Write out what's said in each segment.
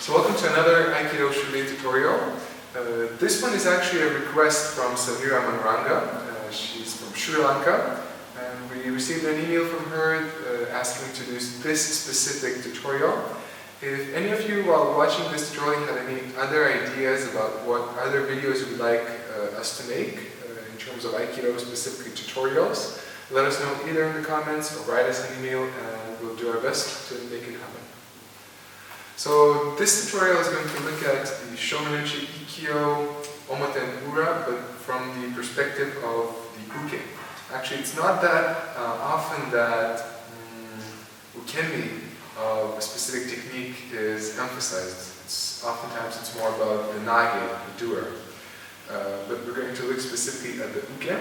So welcome to another Aikido Siauliai tutorial. This one is actually a request from Sameera Manuranga. She's from Sri Lanka, and we received an email from her asking to do this specific tutorial. If any of you while watching this tutorial have any other ideas about what other videos you'd like us to make in terms of Aikido specifically tutorials, let us know either in the comments or write us an email and we'll do our best to make it happen. So this tutorial is going to look at the Shomenuchi, Ikkyo, Omote and Ura, but from the perspective of the Uke. Actually, it's not that often that Ukemi of a specific technique is emphasized. Oftentimes it's more about the Nage, the doer. But we're going to look specifically at the Uke.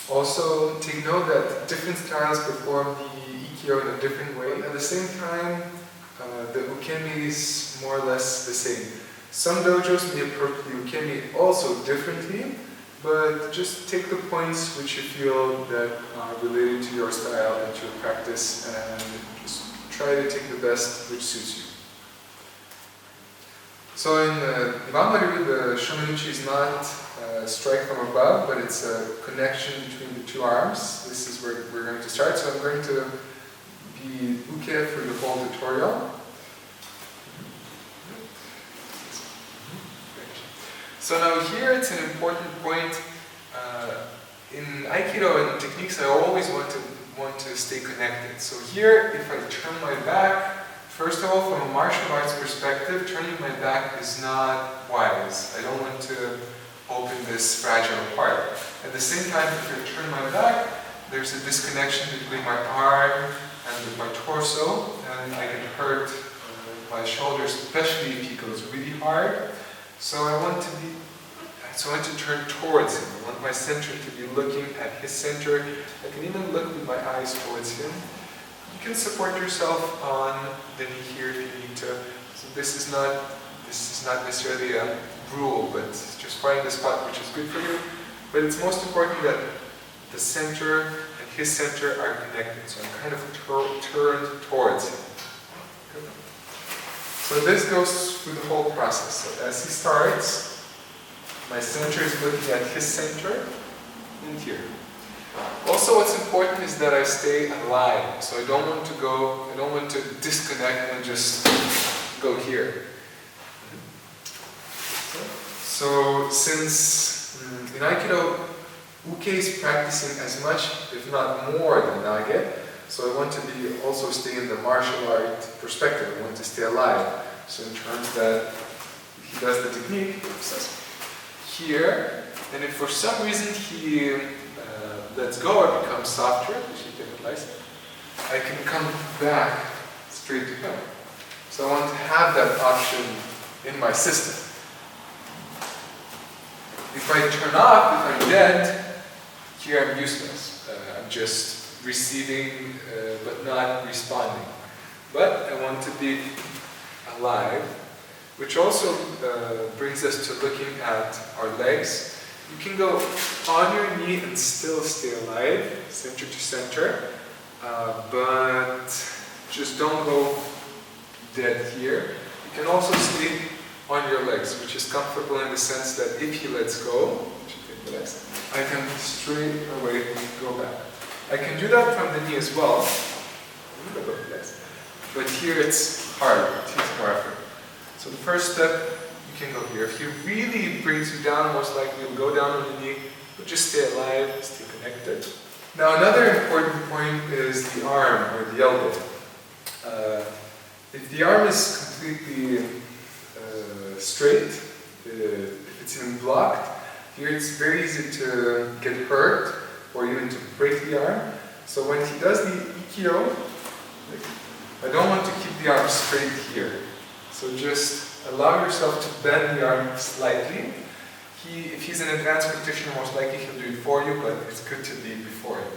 Also, take note that different styles perform the Ikkyo in a different way. At the same time, the Ukemi is more or less the same. Some dojos may approach the Ukemi also differently, but just take the points which you feel that are related to your style and to your practice, and just try to take the best which suits you. So in Iwanmaru, the Shomenuchi is not a strike from above, but it's a connection between the two arms. This is where we're going to start. So I'm going to be Uke for the whole tutorial. So now here it's an important point. In Aikido and techniques I always want to stay connected. So here, if I turn my back, first of all, from a martial arts perspective, turning my back is not wise. I don't want to open this fragile part. At the same time, if I turn my back, there's a disconnection between my arm and with my torso, and I can hurt my shoulders, especially if he goes really hard. So I want to turn towards him. I want my center to be looking at his center. I can even look with my eyes towards him. You can support yourself on the knee here if you need to. So this is not necessarily a rule, but just find the spot which is good for you. But it's most important that the center and his center are connected. So I'm kind of turned towards him. So this goes through the whole process. So as he starts, my center is looking at his center and here. Also what's important is that I stay alive. So I don't want to disconnect and just go here. So since in Aikido, Uke is practicing as much, if not more than Nage, so I want to also stay in the martial art perspective. I want to stay alive. So in terms that he does the technique, here, and if for some reason he lets go or becomes softer, I can come back straight to him. So I want to have that option in my system. If I turn off, if I'm dead, here I'm useless. I'm just receiving but not responding. But I want to be alive, which also brings us to looking at our legs. You can go on your knee and still stay alive, center to center, but just don't go dead here. You can also stay on your legs, which is comfortable in the sense that if he lets go, I can straight away go back. I can do that from the knee as well, but here it's harder, it takes more effort. So the first step, you can go here. If he really brings you down, most likely you'll go down on the knee, but just stay alive, stay connected. Now another important point is the arm or the elbow. If the arm is completely straight, if it's even blocked, here it's very easy to get hurt or even to break the arm. So when he does the Ikkyo, I don't want to keep the arm straight here. So just allow yourself to bend the arm slightly. If he's an advanced practitioner, most likely he'll do it for you, but it's good to be before him.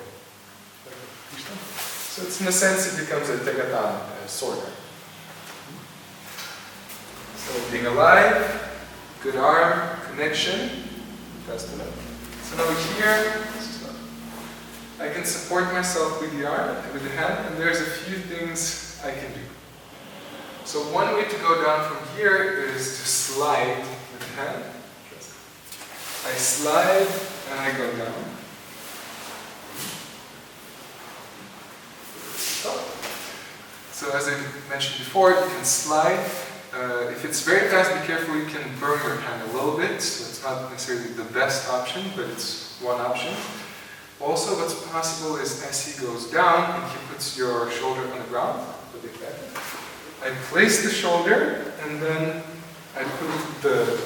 So it's in a sense it becomes a tegatan, a sword. So being alive, good arm, connection, fast enough. So now here, I can support myself with the arm, with the hand, and there's a few things I can do. So one way to go down from here is to slide with the hand. I slide and I go down. So as I mentioned before, you can slide. If it's very fast, be careful, you can burn your hand a little bit. So it's not necessarily the best option, but it's one option. Also, what's possible is as he goes down and he puts your shoulder on the ground, I place the shoulder and then I put the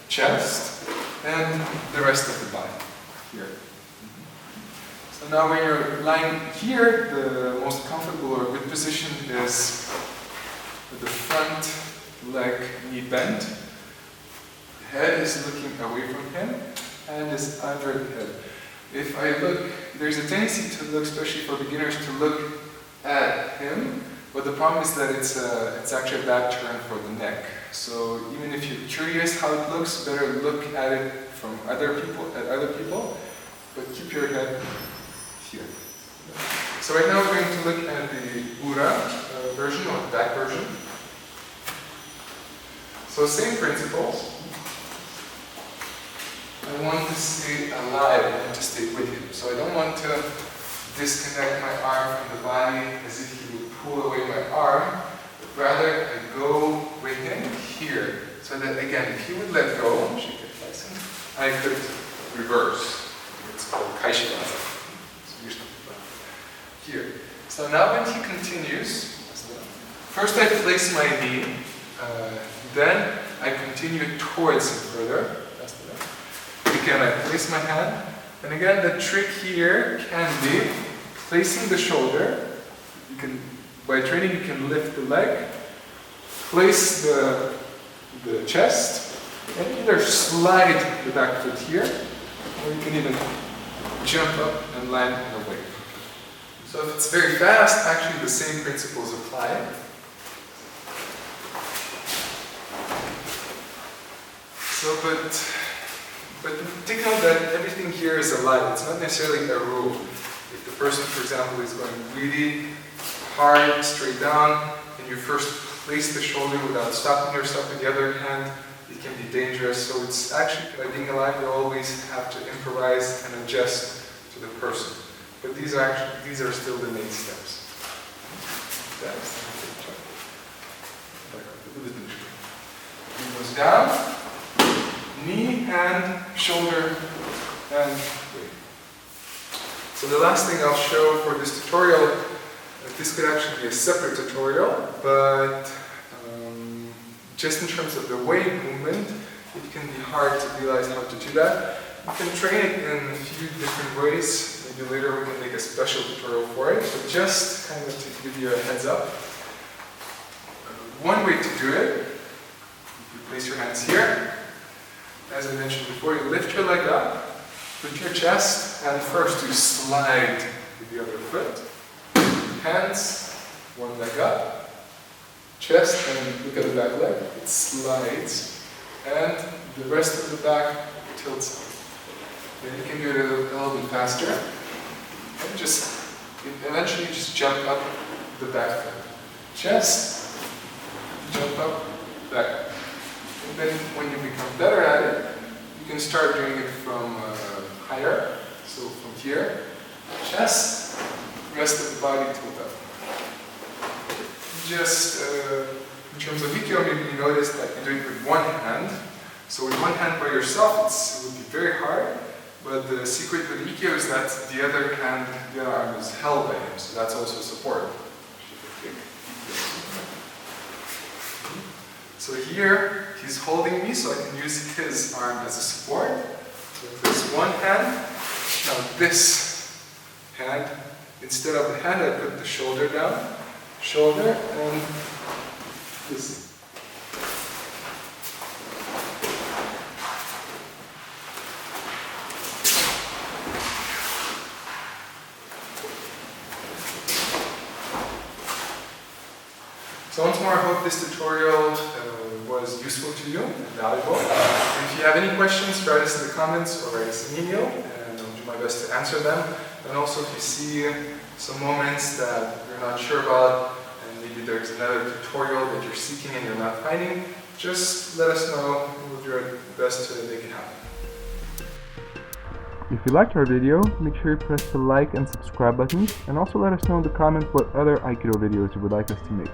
chest and the rest of the body here. So now when you're lying here, the most comfortable or good position is with the front leg knee bent. The head is looking away from him and is under the head. If I look, there's a tendency to look, especially for beginners, to look at him, but the problem is that it's actually a bad turn for the neck. So even if you're curious how it looks, better look at it from other people, but keep your head here. So right now we're going to look at the Ura version, or the back version. So same principles. I want to stay alive, I want to stay with him. So I don't want to disconnect my arm from the body as if he would pull away my arm, but rather I go with him here. So that again, if he would let go, I could reverse. It's called Kaishiwaza. Here. So now when he continues, first I place my knee, then I continue towards him further. Again, I place my hand, and again the trick here can be placing the shoulder. You can, by training, you can lift the leg, place the chest, and either slide the back foot here, or you can even jump up and land in a wave. So if it's very fast, actually the same principles apply. So, but take note that everything here is alive. It's not necessarily a rule. If the person, for example, is going really hard, straight down, and you first place the shoulder without stopping yourself with the other hand, it can be dangerous. So it's actually, by being alive, you always have to improvise and adjust to the person. But these are still the main steps. He goes down. Knee, hand, shoulder, and weight. So the last thing I'll show for this tutorial, this could actually be a separate tutorial, but just in terms of the weight movement, it can be hard to realize how to do that. You can train it in a few different ways. Maybe later we can make a special tutorial for it, but just kind of to give you a heads up. One way to do it, you place your hands here. As I mentioned before, you lift your leg up, put your chest, and first you slide with the other foot. Hands, one leg up, chest, and look at the back leg, it slides, and the rest of the back tilts up. Then you can do it a little bit faster, and eventually just jump up the back foot. Chest, jump up, back. And then when you become better at it, you can start doing it from higher. So from here, chest, rest of the body tilt up. Just in terms of Ikkyo, maybe you notice that you do it with one hand. So with one hand by yourself, it would be very hard. But the secret with Ikkyo is that the other hand, the other arm is held by him. So that's also support. So here, he's holding me, so I can use his arm as a support. With this one hand. Now this hand, instead of the hand, I put the shoulder down. Shoulder, and this. So once more, I hope this tutorial was useful to you and valuable. If you have any questions, write us in the comments or write us an email, and I'll do my best to answer them. And also, if you see some moments that you're not sure about, and maybe maybe there's another tutorial that you're seeking and you're not finding, just let us know. We'll do our best to make it happen. If you liked our video, make sure you press the like and subscribe buttons, and also let us know in the comments what other Aikido videos you would like us to make.